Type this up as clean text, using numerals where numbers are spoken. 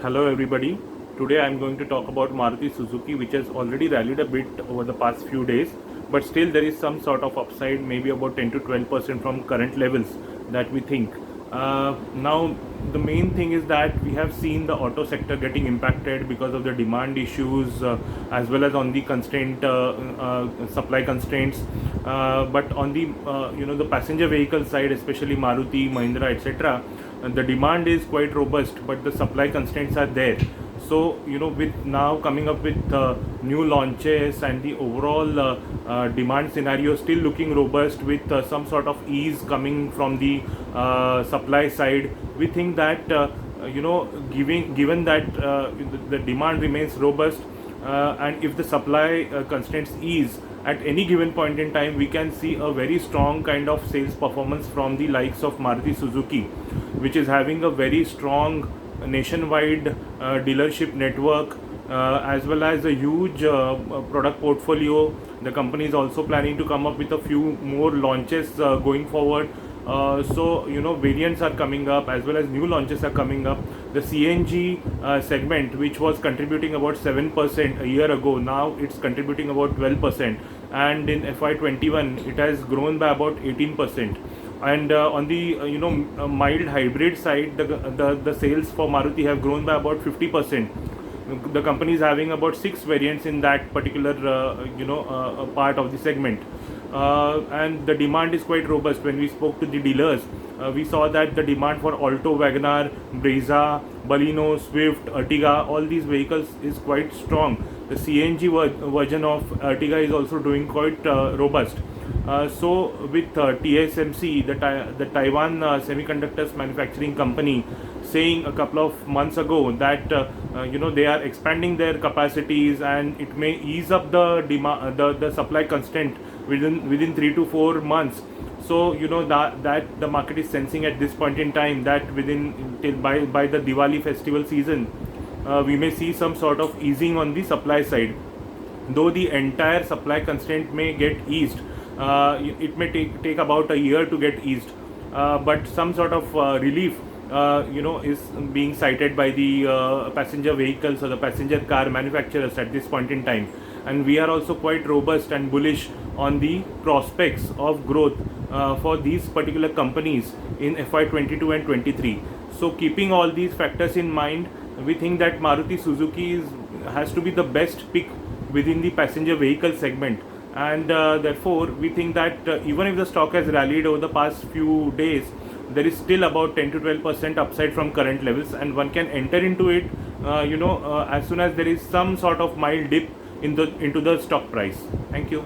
Hello everybody. Today I am going to talk about Maruti Suzuki, which has already rallied a bit over the past few days, but still there is some sort of upside, maybe about 10 to 12% from current levels that we think. Now the main thing is that we have seen the auto sector getting impacted because of the demand issues, as well as on the supply constraints. But on the the passenger vehicle side, especially Maruti, Mahindra, etc., the demand is quite robust, but the supply constraints are there. So with now coming up with new launches and the overall demand scenario still looking robust, with some sort of ease coming from the supply side, we think that given that the demand remains robust, and if the supply constraints ease at any given point in time, we can see a very strong kind of sales performance from the likes of Maruti Suzuki, which is having a very strong nationwide dealership network, as well as a huge product portfolio. The company is also planning to come up with a few more launches going forward. Variants are coming up, as well as new launches are coming up. The CNG segment, which was contributing about 7% a year ago, now it's contributing about 12%, and in FY21 it has grown by about 18%. And on the mild hybrid side, the sales for Maruti have grown by about 50%. The company is having about 6 variants in that particular part of the segment, and the demand is quite robust. When we spoke to the dealers, we saw that the demand for Alto, Wagoner, Brezza, Baleno, Swift, Ertiga, all these vehicles is quite strong. The CNG version of Ertiga is also doing quite robust. So with TSMC, the Taiwan Semiconductors Manufacturing Company, saying a couple of months ago that they are expanding their capacities, and it may ease up the demand, the supply constraint within 3 to 4 months. So that the market is sensing at this point in time that by the Diwali festival season, we may see some sort of easing on the supply side. Though the entire supply constraint may get eased, it may take about a year to get eased, but some sort of relief is being cited by the passenger vehicles or the passenger car manufacturers at this point in time. And we are also quite robust and bullish on the prospects of growth for these particular companies in FY22 and 23. So keeping all these factors in mind, we think that Maruti Suzuki has to be the best pick within the passenger vehicle segment. And therefore we think that even if the stock has rallied over the past few days, there is still about 10 to 12% upside from current levels, and one can enter into it as soon as there is some sort of mild dip into the stock price. Thank you.